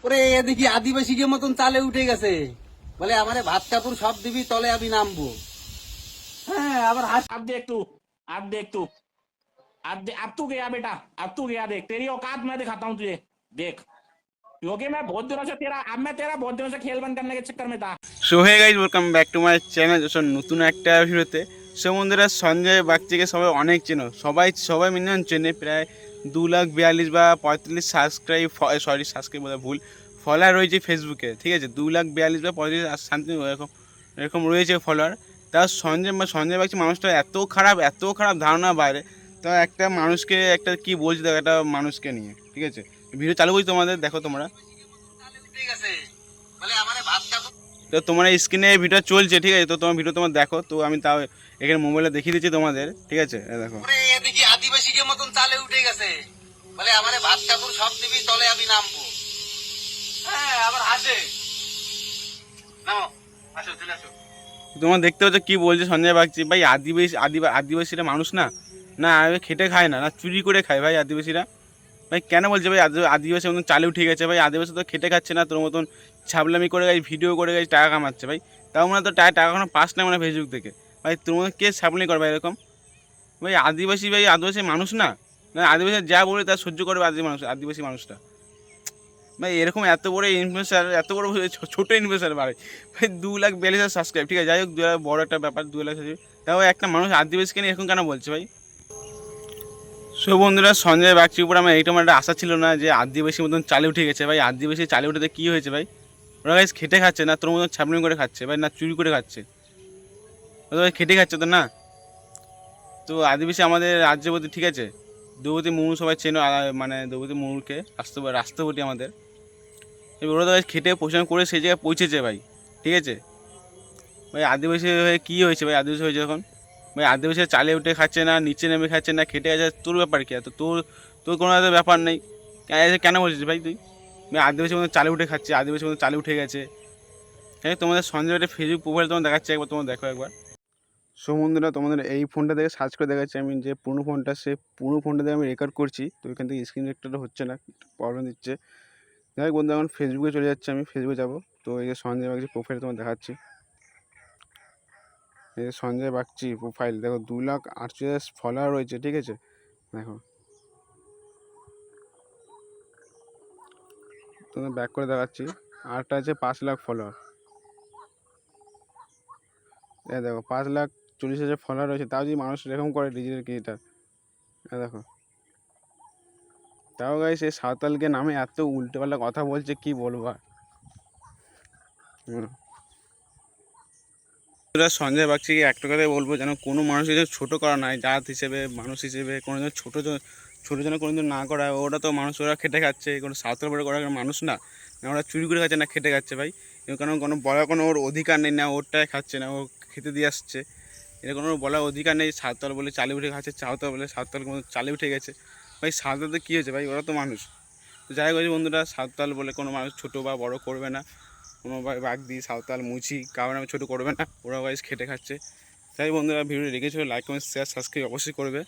ওরে দেখি আদিবাসীকে মতন চালে উঠে গেছে, বলে আমারে ভাত কাপড় সব দিবি, তলে আমি নামবো। হ্যাঁ, আবার अब देख तू, अब देख तू, अब तू गया बेटा, अब तू गया। देख तेरी औकात मैं दिखाता हूँ तुझे। देख, क्योंकि मैं बहुत दिनों से तेरा, अब मैं तेरा बहुत दिनों से खेल बंद करने के चक्कर में था। So hey guys, welcome back to my channel. নতুন একটা ভিডিওতে। সো বন্ধুরা, সঞ্জয় বাগচিকে সবাই অনেক চেনো, সবাই সবাই মিনিমাম চেনে। প্রায় 2,42,000 বা 35 সাবস্ক্রাইব, সাবস্ক্রাইব বলা ভুল, ফলোয়ার রয়েছে ফেসবুকে, ঠিক আছে। 2,42,000 বা 35 সামথিং এরকম এরকম রয়েছে ফলোয়ার। তা সঞ্জয় বাগচি মানুষটা এত খারাপ ধারণা বাইরে। তা একটা মানুষকে একটা কি বলছি দেখো, একটা মানুষকে নিয়ে, ঠিক আছে। ভিডিও চালু করছি তোমাদের, দেখো তোমরা। তো তোমার স্ক্রিনে ভিডিও চলছে, ঠিক আছে। তো তোমার ভিডিও তোমার দেখো, তো আমি তাও এখানে মোবাইলে দেখিয়ে দিচ্ছি তোমাদের, ঠিক আছে। দেখো, দেখি আদিবাসীকে মতন চালে উঠে গেছে, বলে আমারে ভাত কাপড় সব দিবি, তলে আমি নামবো। হ্যাঁ, আবার হাসে। নাও, আসো, চলে আসো। তোমার দেখতে হচ্ছে কি বলছে সঞ্জয় বাগচি। ভাই আদিবাসীরা মানুষ না, না খেটে খায় না, না চুরি করে খায় ভাই আদিবাসীরা। ভাই কেন বলছে ভাই আদিবাসী মতন চালে উঠে গেছে? ভাই আদিবাসী তো খেটে খাচ্ছে না, তোর মতন ছাবলামি করে গাছ ভিডিও করে গাছ টাকা কামাচ্ছে ভাই। তাও মানে তো টাকা কোনো পাস না মানে ফেসবুক থেকে। ভাই তোর মতন কে ছাবলামি করে ভাই এরকম? ভাই আদিবাসী মানুষ না, না আদিবাসী যা বলে তা সহ্য করবে আদিবাসী মানুষটা। ভাই এরকম এত বড় ইনফ্লুয়েন্সার, এত বড় ছোটো ইনফ্লুয়েন্সার ভাই। ভাই 2,42,000 সাবস্ক্রাইব, ঠিক আছে। যাই হোক, বড় একটা ব্যাপার, 2,00,000। তাও একটা মানুষ আদিবাসীকে নিয়ে এরকম কেন বলছে ভাই? সো বন্ধুরা, সঞ্জয় বাগচির উপর আমার এইরকম একটা আশা ছিল না যে আদিবাসীর মতন চালে উঠে গেছে। ভাই আদিবাসী চালে উঠেতে কী হয়েছে ভাই? ওরা গাছ খেটে খাচ্ছে না, তোর মতন ছাপনি করে খাচ্ছে ভাই, না চুরি করে খাচ্ছে। ওরা ভাই খেটে খাচ্ছে তো না। তো আদিবাসী আমাদের রাজ্যপতি, ঠিক আছে, দ্রৌপদী মুর্মু, সবাই চেনো, মানে দ্রৌপদী মুর্মুকে রাষ্ট্রপতি আমাদের। এবার ওরা তো ভাই খেটে পরিশ্রম করে সেই জায়গায় পৌঁছেছে ভাই, ঠিক আছে। ভাই আদিবাসী হয়ে কী হয়েছে ভাই? আদিবাসী হয়েছে এখন ভাই আদিবাসী চালে উঠে খাচ্ছে না, নিচে নেমে খাচ্ছে না, খেটে আছে, তোর ব্যাপার কি? তো তোর তোর কোনো একটা ব্যাপার নেই, কেন বলছিস ভাই তুই? ভাই আদিবাসী মতো চালে উঠে খাচ্ছে, আদিবাসী মতো চালে উঠে গেছে। হ্যাঁ, তোমাদের সঞ্জয় একটা ফেসবুক প্রোফাইল তোমার দেখাচ্ছে, একবার তোমার দেখো একবার। সো বন্ধুরা, তোমাদের এই ফোনটা দেখে সার্চ করে দেখাচ্ছি আমি যে পুরনো ফোনটা, সে পুরনো ফোনটা দিয়ে আমি রেকর্ড করছি। তো এখান থেকে স্ক্রিন রেকর্ডটা হচ্ছে না, প্রবলেম দিচ্ছে। যাই হোক বন্ধু, এখন ফেসবুকে চলে যাচ্ছে, আমি ফেসবুকে যাবো। তো এই যে সঞ্জয় বাগচি প্রোফাইল তোমার দেখাচ্ছি, এই যে সঞ্জয় বাগচি প্রোফাইল দেখো, 2,48,000 ফলোয়ার রয়েছে, ঠিক আছে। দেখো, তোমাদের ব্যাক করে দেখাচ্ছি। আরটা আছে 5,00,000 ফলোয়ার। দেখো, 5,40,000 ফলোয়ার রয়েছে, তাও যদি মানুষ এরকম করে ডিজিটাল ক্রিয়েটার। দেখো, তাও গাইস এই সাঁওতালকে নামে এত উল্টোপাল্টা কথা বলছে, কি বলবো আর। সঞ্জয় বাগচিকে একটা কথাই বলবো, যেন কোনো মানুষের ছোটো করা নাই, জাত হিসেবে, মানুষ হিসেবে কোনো যেন ছোটো যেন কোনো দিন না করা। ওরা তো মানুষ, ওরা খেটে খাচ্ছে, কোনো সাঁওতাল বলে করা মানুষ না। ওরা চুরি করে খাচ্ছে, না খেটে খাচ্ছে ভাই। কারণ কোনো বলার কোনো ওর অধিকার নেই, না ওরটাই খাচ্ছে, না ও খেতে দিয়ে আসছে, এটা কোনো বলার অধিকার নেই। সাঁওতাল বলে চালে উঠে খাচ্ছে, সাঁওতাল কোনো চালে উঠে গেছে ভাই। সাঁওতাল তো কী হয়েছে ভাই? ওরা তো মানুষ। তো যাই হোক বন্ধুরা, সাঁওতাল বলে কোনো মানুষ ছোটো বা বড় করবে না। কোনো বাগদি, সাঁওতাল, মুচি কারণ আমি ছোটো করবে না, ওরা গাইজ খেটে খাচ্ছে। তাই বন্ধুরা, ভিডিও রেখেছিল, লাইক কমেন্ট শেয়ার সাবস্ক্রাইব অবশ্যই করবে।